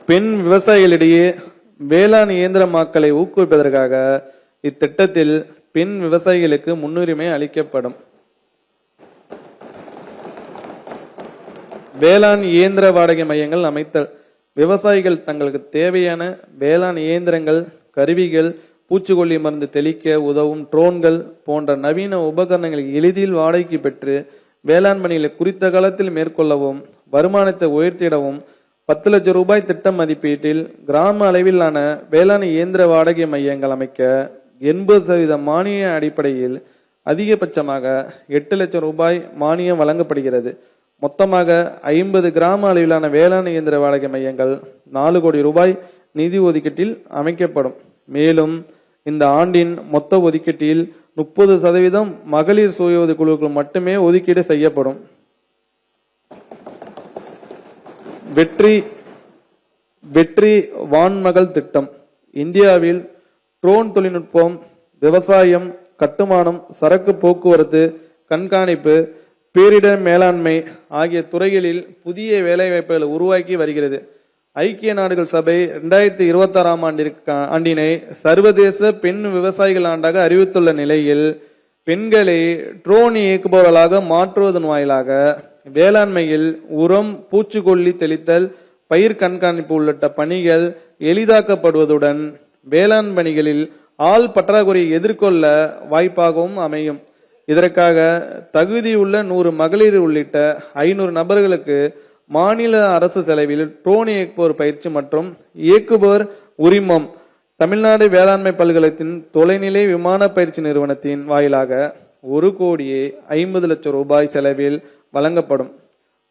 பெண் விவசாயிகளிடையே வேளாண் இயந்திரமாக்கலை ஊக்குவிப்பதற்காக இத்திட்டத்தில் பெண் விவசாயிகளுக்கு முன்னுரிமை அளிக்கப்படும். வேளாண் இயந்திர வாடகை மையங்கள் அமைத்தல். விவசாயிகள் தங்களுக்கு தேவையான வேளாண் இயந்திரங்கள், கருவிகள், பூச்சிக்கொல்லி மருந்து தெளிக்க உதவும் ட்ரோன்கள் போன்ற நவீன உபகரணங்களை எளிதில் வாடகைக்கு பெற்று வேளாண் பணிகளை குறித்த காலத்தில் மேற்கொள்ளவும், வருமானத்தை உயர்த்திடவும் 10 லட்சம் ரூபாய் திட்ட மதிப்பீட்டில் கிராம அளவிலான வேளாண் இயந்திர வாடகை மையங்கள் அமைக்க 80% மானிய அடிப்படையில் அதிகபட்சமாக 8 லட்சம் ரூபாய் மானியம் வழங்கப்படுகிறது. மொத்தமாக 50 கிராம அளவிலான வேளாண் இயந்திர வாடகை மையங்கள் 4 கோடி ரூபாய் நிதி ஒதுக்கீட்டில் அமைக்கப்படும். மேலும் இந்த ஆண்டின் மொத்த ஒதுக்கீட்டில் 30% மகளிர் சுய உதவி குழுக்கள் மட்டுமே ஒதுக்கீடு செய்யப்படும். வெற்றி வான்மகள் திட்டம். இந்தியாவில் ட்ரோன் தொழில்நுட்பம், விவசாயம், கட்டுமானம், சரக்கு போக்குவரத்து, கண்காணிப்பு, பேரிடர் மேலாண்மை ஆகிய துறைகளில் புதிய வேலைவாய்ப்புகளை உருவாக்கி வருகிறது. ஐக்கிய நாடுகள் சபை 2026 ஆண்டினை சர்வதேச பெண் விவசாயிகள் ஆண்டாக அறிவித்துள்ள நிலையில் பெண்களை ட்ரோன் இயக்குபவர்களாக மாற்றுவதன் வாயிலாக வேளாண்மையில் உரம், பூச்சிக்கொல்லி தெளித்தல், பயிர் கண்காணிப்பு உள்ளிட்ட பணிகள் எளிதாக்கப்படுவதுடன் வேளாண் பணிகளில் ஆள் பற்றாக்குறையை எதிர்கொள்ள வாய்ப்பாகவும் அமையும். இதற்காக தகுதியுள்ள 100 மகளிர் உள்ளிட்ட 500 நபர்களுக்கு மாநில அரசு செலவில் ட்ரோன் இயக்குபவர் பயிற்சி மற்றும் இயக்குபவர் உரிமம் தமிழ்நாடு வேளாண்மை பல்கலைத்தின் தொலைநிலை விமான பயிற்சி நிறுவனத்தின் வாயிலாக 1,50,00,000 ரூபாய் செலவில் வழங்கப்படும்.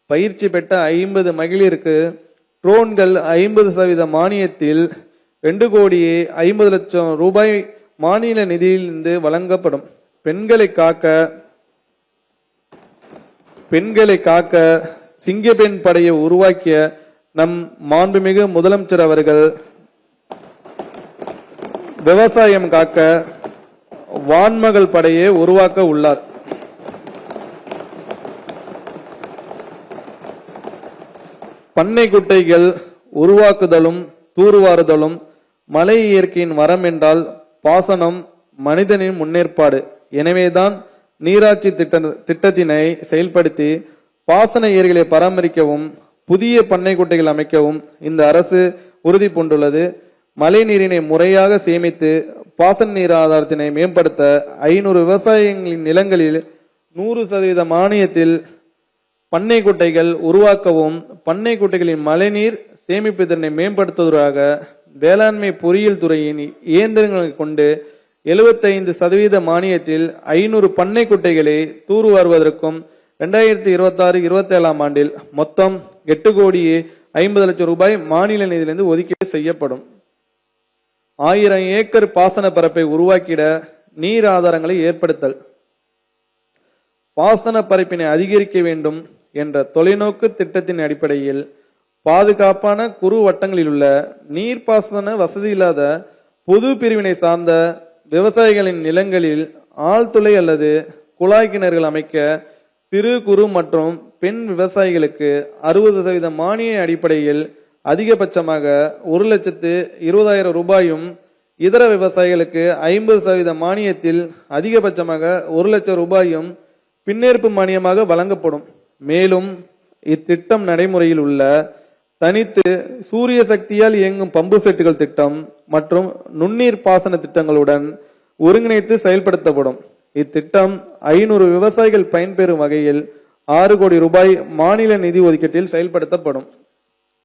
பயிற்சி பெற்ற 50 மகளிருக்கு ட்ரோன்கள் 50% மானியத்தில் 2,50,00,000 ரூபாய் மாநில நிதியிலிருந்து வழங்கப்படும். பெண்களை காக்க சிங்கப்பெண் படையை உருவாக்கிய நம் மாண்புமிகு முதலமைச்சர் அவர்கள் விவசாயம் காக்க வான்மகள் படையை உருவாக்க உள்ளார். பண்ணை குட்டைகள் உருவாக்குதலும் தூர்வாறுதலும் மலை இயற்கையின் வரம் என்றால் பாசனம் மனிதனின் முன்னேற்பாடு. எனவேதான் நீராட்சி திட்டத்தினை செயல்படுத்தி பாசன ஏரிகளை பராமரிக்கவும் புதிய பண்ணை குட்டைகள் அமைக்கவும் இந்த அரசு உறுதி பூண்டுள்ளது. மழை நீரினை முறையாக சேமித்து பாசன நீர் ஆதாரத்தினை மேம்படுத்த 500 விவசாயிகளின் நிலங்களில் 100% மானியத்தில் பண்ணை குட்டைகள் உருவாக்கவும், பண்ணை குட்டைகளின் மழைநீர் சேமிப்பு திறனை மேம்படுத்துவதற்காக வேளாண்மை பொறியியல் துறையின் இயந்திரங்களை கொண்டு 75% மானியத்தில் 500 பண்ணை குட்டைகளை தூர்வாருவதற்கும் 2026-27 ஆண்டில் மொத்தம் 8,50,00,000 ரூபாய் மாநில நிதியிலிருந்து ஒதுக்கீடு செய்யப்படும். 1000 ஏக்கர் பாசன பரப்பை உருவாக்கிட நீர் ஆதாரங்களை ஏற்படுத்தல். பாசன பரப்பினை அதிகரிக்க வேண்டும் என்ற தொலைநோக்கு திட்டத்தின் அடிப்படையில் பாதுகாப்பான குறு வட்டங்களில் உள்ள நீர்ப்பாசன வசதி இல்லாத பொது பிரிவினை சார்ந்த விவசாயிகளின் நிலங்களில் ஆழ்துளை அல்லது குழாய் கிணறுகள் அமைக்க சிறு குறு மற்றும் பெண் விவசாயிகளுக்கு 60% மானிய அடிப்படையில் அதிகபட்சமாக 1,20,000 ரூபாயும், இதர விவசாயிகளுக்கு 50% மானியத்தில் அதிகபட்சமாக 1,00,000 ரூபாயும் பின்னேற்பு மானியமாக வழங்கப்படும். மேலும் இத்திட்டம் நடைமுறையில் உள்ள தனித்து சூரிய சக்தியால் இயங்கும் பம்பு செட்டுகள் திட்டம் மற்றும் நுண்ணீர் பாசன திட்டங்களுடன் ஒருங்கிணைத்து செயல்படுத்தப்படும். இத்திட்டம் 500 விவசாயிகள் பயன்பெறும் வகையில் 6 கோடி ரூபாய் மாநில நிதி ஒதுக்கீட்டில் செயல்படுத்தப்படும்.